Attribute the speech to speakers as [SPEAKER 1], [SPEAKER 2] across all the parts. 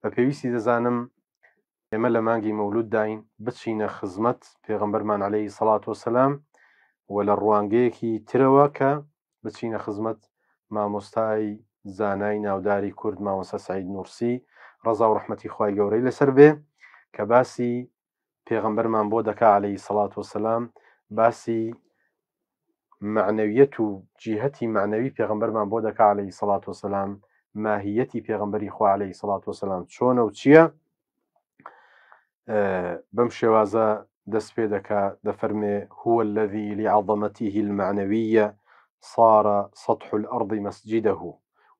[SPEAKER 1] بە پێویستی دەزانم ئێمە لە مانگی مەولود داین بچینە خزمەت پێغەمبەرمان عەلەیهی سەڵات وەسەلام و لە ڕوانگەیەکی ترەوە کە بچینە خزمەت مامۆستای زانای ناوداری کورد مامۆستا سەعید نورسی ڕەزا و ڕەحمەتی خوای گەورەی لەسەر بێ کە باسی پێغەمبەرمان بۆ دەکا عەلەیهی سەڵات وەسەلام باسی معنەویەت و جیهەتی معنەوی پێغەمبەرمان بۆ دەکا عەلەیهی سەڵات وەسەلام ماهیەتی پێغەمبەری خوا عەلەیهی سەڵات وەسەلام چۆنە و چییە بەم شێوازە دەست پێ دەکا دەفەرمێ هو الذي لعظمته المعنوية صار سطح الأرض مسجده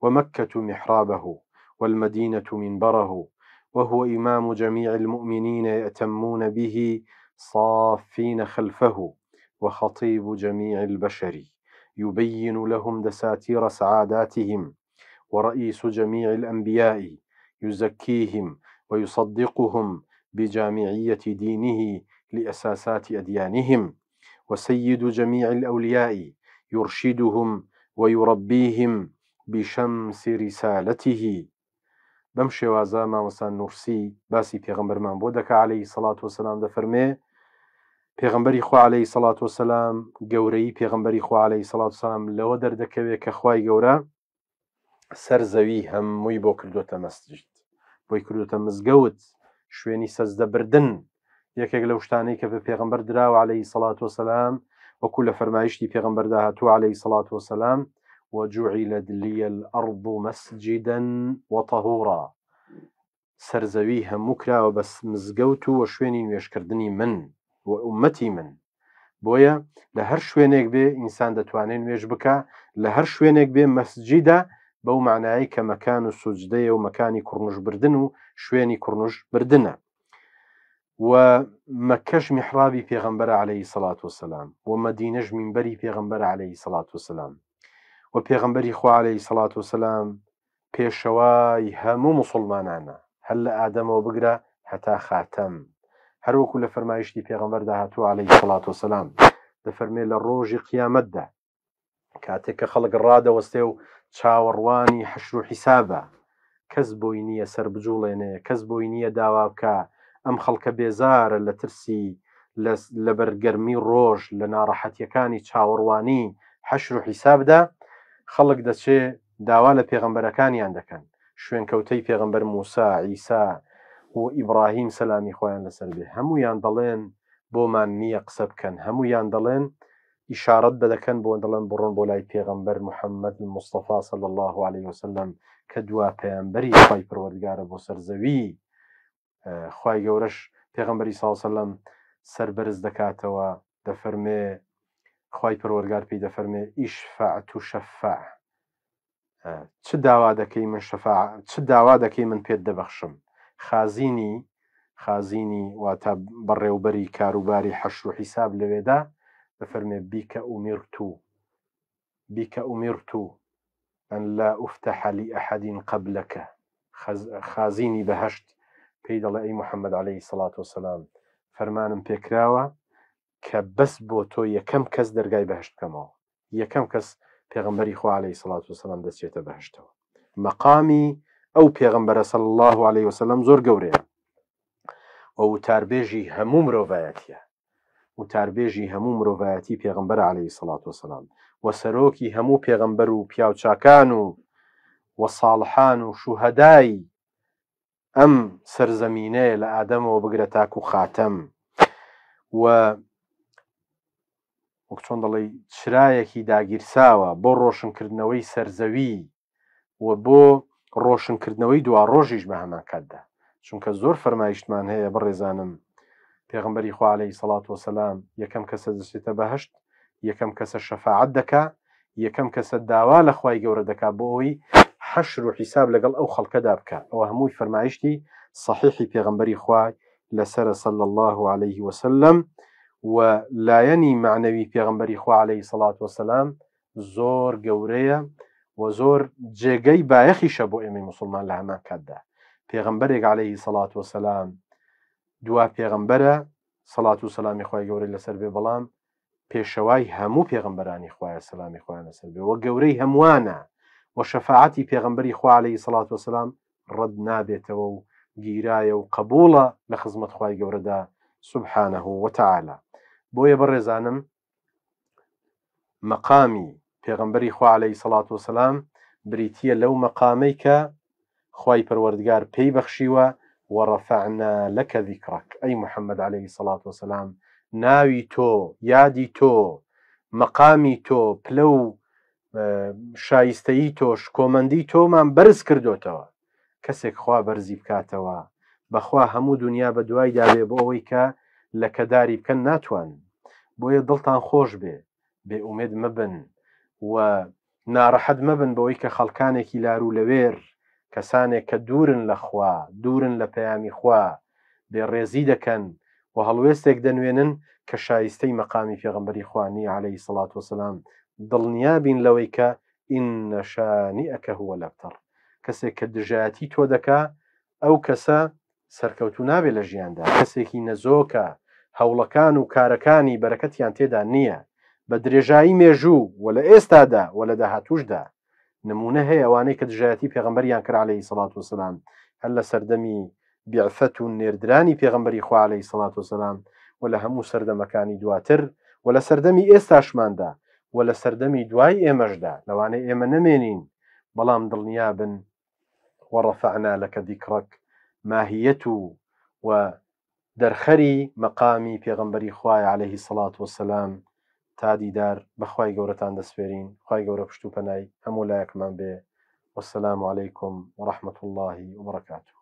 [SPEAKER 1] ومكة محرابه والمدينة منبره وهو إمام جميع المؤمنين يأتمون به صافين خلفه وخطيب جميع البشر يبين لهم دساتير سعاداتهم ورئيس جميع الأنبياء يزكيهم ويصدقهم بجامعية دينه لأساسات أديانهم وسيد جميع الأولياء يرشدهم ويربيهم بشمس رسالته بەم شێوازە مامۆستا نورسی باسی پێغەمبەرمان بۆ دەکا عەلەیهی سەڵات وەسەلام دەفەرمێ پێغەمبەری خوا عەلەیهی سەڵات وەسەلام گەورەی پێغەمبەری خوا عەلەیهی سەڵات وەسەلام لەوە دەردەکەوێت کە خوای گەورە سەر زەوی هەمووی بۆ کردوتە مەسجد بۆی کردوتە مزگەوت شوێنی سەجدەبردن یەکێک لەو شتانەی کە بە پێغەمبەر دراوە عەلەیهی سەڵات وەسەلام وەکو لە فەرمایشتی پێغەمبەردا هاتووە عەلەیهی سەڵات وەسەلام وجعلت لي الأرض مسجدا وطهورا سەرزەوی هەموو کراوە بە مزگەوت و شوێنی نوێژکردنی من و ئومەتی من بۆیە لە هەر شوێنێک بێ ئینسان دەتوانێت نوێژ بکە لە هەر شوێنێک بێ مەسجیدە بەو معنایی کە مەکان و سوجدەیە و مەکانی کوڕنوش بردن و شوێنی کوڕنوش بردنە و مەکەش میحرابی پێغەمبەرە عەلەیهی سەڵات وەسەلام و مەدینەش مینبەری پێغەمبەرە عەلەیهی سەڵات وەسەلام و پێغەمبەری خوا عەلەیهی سەڵات وەسەلام پێشەوای هەموو موسڵمانانە هەر لە ئادەمەوە بگرە هەتا خاتەم هەروەکو لە فەرمایشتی پێغەمبەردا هاتووە عەلەیهی سەڵات وەسەلام دەفەرمێ لە ڕۆژی قیامەتدا کاتێک کە خەڵک ڕادەوەستێ و چاوەڕوانی حەشر و حیسابە کەس بۆی نییە سەر بجوڵێنێ کەس بۆی نییە داوا بکە ئەم خەڵکە بێزارە لە ترسی لە بەرگەرمی ڕۆژ لە ناڕەحەتیەکانی چاوەڕوانی حەشر و حیسابدا خەڵک دەچێ داوا لە پێغەمبەرەکانیان دەکەن شوێنکەوتەی پێغەمبەر موسا عیسا و ئیبراهیم سەلامی خۆیان لەسەر بێ هەموویان دەڵێن بۆمان نییە قسە بکەن هەموویان دەڵێن ئیشارەت بەدەکەن بۆ دەڵێن بڕۆن بۆ لای پێغەمبەر محەممەد المستەفا صلی الله عليه وسلم کە دوا پەیامبەری خوای پەروەردگارە بۆ سەرزەوی خوای گەورەش پێغەمبەری صلی الله عليه وسلم سەربەرز دەکاتەوە دەفەرمێ خوای پەروەردگار پێی دەفەرمێ ئیشفع تشفع چ داوا دەکەی من شەفاعە چ داوا دەکەی من پێت دەبەخشم خازینی واتە بەڕێوبەری کاروباری حەشر و حیساب لەوێدا دەفەرمێ بیکە ئومیرتو ئەن لا ئوفتەح لئەحەد قەبلەکە خازینی بەهەشت پێی دەڵێ ئەی محەممەد عەلەیهی سەڵات وەسەلام فەرمانم پێکراوە کە بەس بۆ تۆ یەکەم کەس دەرگای بەهشت بکەمەوە یەکەم کەس پێغەمبەری خوا عەلەیهی سەڵات وەسەلام دەچێتە بەهشتەوە مەقامی ئەو پێغەمبەرە صلی الله عليه وسلم زۆر گەورەیە و وتاربێژی هەموو مرۆڤایەتیە وتاربێژی هەموو مرۆڤایەتی پێغەمبەرە عەلەیهی سەڵات وەسەلام و سەرۆکی هەموو پێغەمبەر و پیاوچاکان و ساڵحان و شوهەدای ئەم سەرزەمینەیە لە ئادەمەوە بگرە تاکو خاتەم و وەک چۆن دەڵێ چرایەکی داگیرساوە بۆ ڕۆشنکردنەوەی سەرزەوی و بۆ ڕۆشنکردنەوەی دوا ڕۆژیش بە هەمان کاتدا چونکە زۆر فەرمایشتمان هەیە بڕێزانم پێغەمبەری خوا عەلەیهی سەڵات وەسەلام یەکەم کەسە دەچێتە بەهشت یەکەم کەسە شەفاعەت دەکا یەکەم کەسە داوا لە خوای گەورە دەکا بۆ ئەوەی حەشر و حیساب لەگەڵ ئەو خەڵکەدا بکە ئەوە هەمووی فەرمایشتی صحیحی پێغەمبەری خوای لەسەرە صلی الله عليه وسلم و لایەنی معنەوی پێغەمبەری خوا عەلەیهی سەڵات وەسەلام زۆر گەورەیە و زۆر جێگەی بایەخیشە بۆ ئێمەی موسڵمان لە هەمان کاتدا پێغەمبەرێک عەلەیهی سەڵات وەسەلام دوا پێغەمبەرە سەڵات و سەلامی خوای گەورەی لەسەر بێ بەڵام پێشەوای هەموو پێغەمبەرانی خوایە سەلامی خوایان لەسەر بێ و گەورەی هەمووانە و شەفاعەتی پێغەمبەری خوا عەلەیهی سەڵات وەسەلام ڕەد نابێتەوە و گیرایە و قبوڵە لە خزمەت خوای گەورەدا سبحانه وتعالى. بۆیە بەڕێزانم مەقامی پێغەمبەری خوا عەلەیهی سەڵات وسەلام بریتیە لەو مەقامەی کە خوای پەروەردگار پێی بەخشیوە وەڕەفەعنا لەکە ذیکڕەک ئەی محەممەد عەلەیهی سەڵات وسەلام ناوی تۆ یادی تۆ مەقامی تۆ پلە و شایستەیی تۆش کۆمەندی تۆمان بەرز کردوتەوە. کەسێک خوا بەرزی بکاتەوە بەخوا هەموو دنیا بە دوای داوێ بۆ ئەوەی کە لە کەداری بکەن ناتوانن. بۆیە دڵتان خۆش بێ بێئومێد مەبن و ناڕەحەت مەبن بەوەی کە خەڵکانێکی لارو لەوێر کەسانێک کە دوورن لە خوا دوورن لە پەیامی خوا بێڕێزی دەکەن و هەڵوێستێک دەنوێنن کە شایستەی مەقامی پێغەمبەری خوانی عەلەیهی سەڵات وسەلام دڵنیابین لەوەی کە ئینە شانیئەکە هوە الأبتر. کەسێک کە دژایەتی تۆ دەکا ئەو کەسە سەرکەوتوو نابێ لە ژیاندا، کەسێکی نەزۆکە هەوڵەکان و کارەکانی بەرەکەتیان تێدا نییە بە درێژایی مێژوو و لە ئێستادا و لە داهاتووشدا. نمونە هەیە ئەوانەی کە دژایەتی پێغەمبەریان کرد عەلەیهی سەڵات وسەلام هەر لە سەردەمی بیعثەت و نێردرانی پێغەمبەری خوا عەلەیهی سەڵات وسەلام و لە هەموو سەردەمەکانی دواتر و لە سەردەمی ئێستاشماندا و لە سەردەمی دوای ئێمەشدا لەوانەیە ئێمە نەمێنین بەڵام دڵنیابن وەڕەفەعنا لەکە ذیکڕەک ماهیەت و دەرخەری مەقامی پێغەمبەری خوای عەلەیهی سەڵات وسەلام. تا دیدار بەخوای گەورەتان دەسپێرین. خوای گەورە پشت و پەنای هەموو لایەکمان بێ. وەسەلام عەلەیکم وەڕەحمەتوڵڵاهی وبەرەکاتوه.